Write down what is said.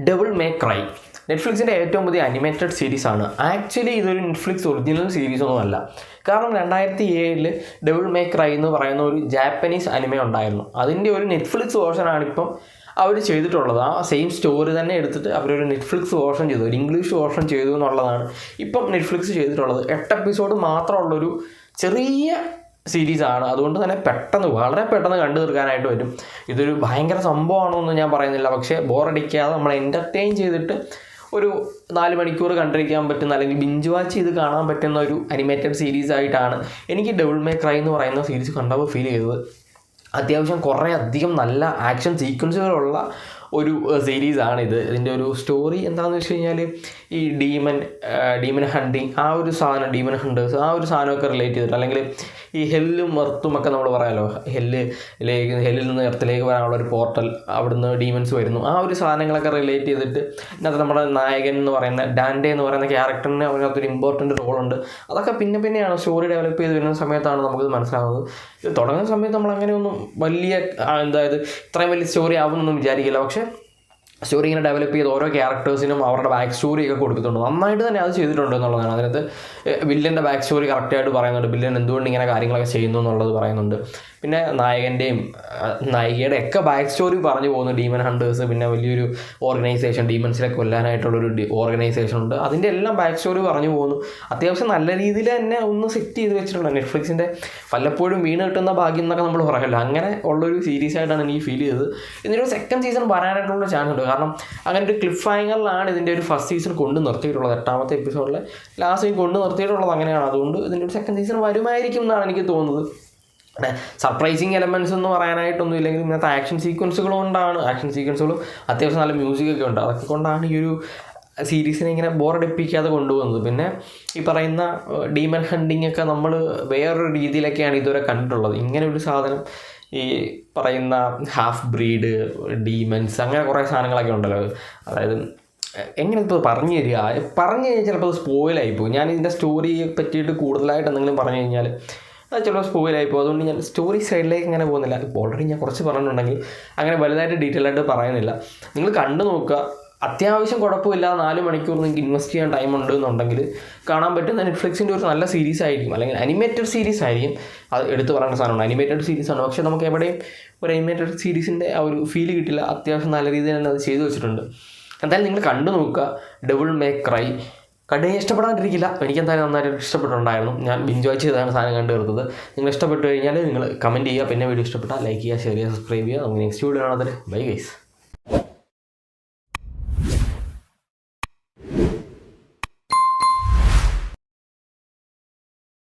Devil may cry നെറ്റ്ഫ്ലിക്സിൻ്റെ ഏറ്റവും പുതിയ animated സീരീസാണ്. Actually ഇതൊരു നെറ്റ്ഫ്ലിക്സ് ഒറിജിനൽ സീരീസൊന്നും അല്ല. കാരണം 2007 ഡെവിൾ മേ ക്രൈ എന്ന് പറയുന്ന ഒരു ജാപ്പനീസ് അനിമ ഉണ്ടായിരുന്നു. അതിൻ്റെ ഒരു നെറ്റ്ഫ്ലിക്സ് വേർഷനാണിപ്പം അവർ ചെയ്തിട്ടുള്ളത്. ആ സെയിം സ്റ്റോറി തന്നെ എടുത്തിട്ട് അവരൊരു നെറ്റ്ഫ്ലിക്സ് വേർഷൻ ചെയ്തു, ഒരു ഇംഗ്ലീഷ് വേർഷൻ ചെയ്തു എന്നുള്ളതാണ് ഇപ്പം നെറ്റ്ഫ്ലിക്സ് ചെയ്തിട്ടുള്ളത്. 8 എപ്പിസോഡ് മാത്രമുള്ളൊരു ചെറിയ സീരീസാണ്. അതുകൊണ്ട് തന്നെ വളരെ പെട്ടെന്ന് കണ്ടു തീർക്കാനായിട്ട് വരും. ഇതൊരു ഭയങ്കര സംഭവമാണെന്നൊന്നും ഞാൻ പറയുന്നില്ല, പക്ഷേ ബോറടിക്കാതെ നമ്മളെ എൻ്റർടൈൻ ചെയ്തിട്ട് ഒരു 4 മണിക്കൂർ കണ്ടിരിക്കാൻ പറ്റുന്ന, അല്ലെങ്കിൽ ബിഞ്ച് വാച്ച് ചെയ്ത് കാണാൻ പറ്റുന്ന ഒരു അനിമേറ്റഡ് സീരീസ് ആയിട്ടാണ് എനിക്ക് ഡെവിൾ മേ ക്രൈ എന്ന് പറയുന്ന സീരീസ് കണ്ടപ്പോൾ ഫീൽ ചെയ്തത്. അത്യാവശ്യം കുറേ അധികം നല്ല ആക്ഷൻ സീക്വൻസുകളുള്ള ഒരു സീരീസാണിത്. ഇതിൻ്റെ ഒരു സ്റ്റോറി എന്താണെന്ന് വെച്ച് കഴിഞ്ഞാൽ ഈ ഡീമൻ ഹണ്ടിങ്, ആ ഒരു സാധനം, ഡീമൻ ഹണ്ടേഴ്സ്, ആ ഒരു സാധനമൊക്കെ റിലേറ്റ് ചെയ്തിട്ട്, അല്ലെങ്കിൽ ഈ ഹെല്ലും എർത്തും ഒക്കെ നമ്മൾ പറയാമല്ലോ, ഹെല്ലിൽ നിന്ന് എർത്തിലേക്ക് വരാനുള്ള ഒരു പോർട്ടൽ, അവിടുന്ന് ഡീമൻസ് വരുന്നു, ആ ഒരു സാധനങ്ങളൊക്കെ റിലേറ്റ് ചെയ്തിട്ട് ഇതിനകത്ത് നമ്മുടെ നായകൻ എന്ന് പറയുന്ന ഡാൻഡെ എന്ന് പറയുന്ന ക്യാരക്ടറിന് അതിനകത്തൊരു ഇമ്പോർട്ടൻ്റ് റോളുണ്ട്. അതൊക്കെ പിന്നെയാണ് സ്റ്റോറി ഡെവലപ്പ് ചെയ്ത് വരുന്ന സമയത്താണ് നമുക്കിത് മനസ്സിലാവുന്നത്. ഇത് തുടങ്ങുന്ന സമയത്ത് നമ്മൾ അങ്ങനെയൊന്നും വലിയ ഇത്രയും വലിയ സ്റ്റോറി ആവുമെന്നൊന്നും വിചാരിക്കില്ല. പക്ഷേ സ്റ്റോറി ഇങ്ങനെ ഡെവലപ്പ് ചെയ്ത് ഓരോ ക്യാരക്ടേഴ്സിനും അവരുടെ ബാക്ക് സ്റ്റോറിയൊക്കെ കൊടുക്കുന്നുണ്ട്. നന്നായിട്ട് തന്നെ അത് ചെയ്തിട്ടുണ്ട് എന്നുള്ളതാണ്. അതിനകത്ത് വില്ലൻ്റെ ബാക്ക് സ്റ്റോറി കറക്റ്റായിട്ട് പറയുന്നുണ്ട്. വില്ലൻ എന്തുകൊണ്ട് ഇങ്ങനെ കാര്യങ്ങളൊക്കെ ചെയ്യുന്നു എന്നുള്ളത് പറയുന്നുണ്ട്. പിന്നെ നായകൻ്റെയും നായികയുടെ ഒക്കെ ബാക്ക് സ്റ്റോറി പറഞ്ഞു പോകുന്നു. ഡീമൻ ഹണ്ടേഴ്സ് പിന്നെ വലിയൊരു ഓർഗനൈസേഷൻ, ഡീമൻസിനെ കൊല്ലാനായിട്ടുള്ളൊരു ഓർഗനൈസേഷൻ ഉണ്ട്. അതിൻ്റെ എല്ലാം ബാക്ക് സ്റ്റോറി പറഞ്ഞു പോകുന്നു. അത്യാവശ്യം നല്ല രീതിയിൽ തന്നെ ഒന്ന് സെറ്റ് ചെയ്ത് വെച്ചിട്ടുണ്ട്. നെറ്റ്ഫ്ലിക്സിൻ്റെ വല്ലപ്പോഴും വീണ് കിട്ടുന്ന ഭാഗ്യം എന്നൊക്കെ നമ്മൾ പറയല്ലോ, അങ്ങനെ ഉള്ളൊരു സീരീസ് ആയിട്ടാണ് എനിക്ക് ഫീൽ ചെയ്തത്. ഇതിൻ്റെ സെക്കൻഡ് സീസൺ വരാനായിട്ടുള്ള ചാൻസ് ഉണ്ട്. കാരണം അങ്ങനെ ഒരു ക്ലിഫ് ഹാങ്ങറിലാണ് ഇതിൻ്റെ ഒരു ഫസ്റ്റ് സീസൺ കൊണ്ട് നിർത്തിയിട്ടുള്ളത്. 8ാമത്തെ എപ്പിസോഡിൽ ലാസ്റ്റ് കൊണ്ട് നിർത്തിയിട്ടുള്ളത് അങ്ങനെയാണ്. അതുകൊണ്ട് ഇതിൻ്റെ ഒരു സെക്കൻഡ് സീസൺ വരുമായിരിക്കും എന്നാണ് എനിക്ക് തോന്നുന്നത്. സർപ്രൈസിങ് എലമെൻറ്റ്സ് എന്ന് പറയാനായിട്ടൊന്നും ഇല്ലെങ്കിൽ ഇന്നത്തെ ആക്ഷൻ സീക്വൻസുകൾ കൊണ്ടാണ്, ആക്ഷൻ സീക്വൻസുകളും അത്യാവശ്യം നല്ല മ്യൂസിക്കൊക്കെ ഉണ്ട്. അതൊക്കെ കൊണ്ടാണ് ഈ ഒരു സീരീസിനെ ഇങ്ങനെ ബോറടിപ്പിക്കാതെ കൊണ്ടുപോകുന്നത്. പിന്നെ ഈ പറയുന്ന ഡീമൻ ഹണ്ടിങ് ഒക്കെ നമ്മൾ വേറൊരു രീതിയിലൊക്കെയാണ് ഇതുവരെ കണ്ടിട്ടുള്ളത്. ഇങ്ങനെ ഒരു സാധനം, ഈ പറയുന്ന ഹാഫ് ബ്രീഡ് ഡീമൻസ്, അങ്ങനെ കുറേ സാധനങ്ങളൊക്കെ ഉണ്ടല്ലോ. അതായത് എങ്ങനെ ഇപ്പോൾ പറഞ്ഞു കഴിഞ്ഞാൽ ചിലപ്പോൾ അത് സ്പോയിലായിപ്പോകും. ഞാൻ ഇതിൻ്റെ സ്റ്റോറിയെ പറ്റിയിട്ട് കൂടുതലായിട്ട് എന്തെങ്കിലും പറഞ്ഞു കഴിഞ്ഞാൽ അത് ചിലപ്പോൾ സ്പോയിലായിപ്പോൾ. അതുകൊണ്ട് ഞാൻ സ്റ്റോറി സൈഡിലേക്ക് ഇങ്ങനെ പോകുന്നില്ല. ഇപ്പോൾ ഓൾറെഡി ഞാൻ കുറച്ച് പറഞ്ഞിട്ടുണ്ടെങ്കിൽ അങ്ങനെ വലുതായിട്ട് ഡീറ്റെയിൽ ആയിട്ട് പറയുന്നില്ല. നിങ്ങൾ കണ്ടു നോക്കുക. അത്യാവശ്യം കുഴപ്പമില്ല, 4 മണിക്കൂർ നിങ്ങൾക്ക് ഇൻവെസ്റ്റ് ചെയ്യാൻ ടൈം ഉണ്ട് എന്നുണ്ടെങ്കിൽ കാണാൻ പറ്റുന്ന നെറ്റ്ഫ്ലിക്സിൻ്റെ ഒരു നല്ല സീരീസ് ആയിരിക്കും, അല്ലെങ്കിൽ അനിമേറ്റഡ് സീരീസ് ആയിരിക്കും. അത് എടുത്ത് പറയേണ്ട സാധനമാണ്, അനിമേറ്റഡ് സീരീസാണ്. പക്ഷേ നമുക്ക് എവിടെയും ഒരു അനിമേറ്റഡ് സീരീസിൻ്റെ ആ ഒരു ഫീൽ കിട്ടില്ല. അത്യാവശ്യം നല്ല രീതിയിൽ തന്നെ അത് ചെയ്തു വെച്ചിട്ടുണ്ട്. എന്തായാലും നിങ്ങൾ കണ്ടു നോക്കുക ഡെവിൾ മേ ക്രൈ. കണ്ടു ഇഷ്ടപ്പെടാണ്ടിരിക്കില്ല. എനിക്കെന്തായാലും നന്നായിട്ട് ഇഷ്ടപ്പെട്ടിട്ടുണ്ടായിരുന്നു. ഞാൻ ബിഞ്ച് വാച്ച് ചെയ്താണ് സാധനം കണ്ടു തീർത്തത്. നിങ്ങൾ ഇഷ്ടപ്പെട്ടു കഴിഞ്ഞാൽ നിങ്ങൾ കമൻറ്റ് ചെയ്യുക. പിന്നെ വീഡിയോ ഇഷ്ടപ്പെട്ടാൽ ലൈക്ക് ചെയ്യുക, ഷെയർ ചെയ്യുക, സബ്സ്ക്രൈബ് ചെയ്യുക. നമുക്ക് നെക്സ്റ്റ് വീഡിയോ കാണാതെ ബൈ ഗൈസ്.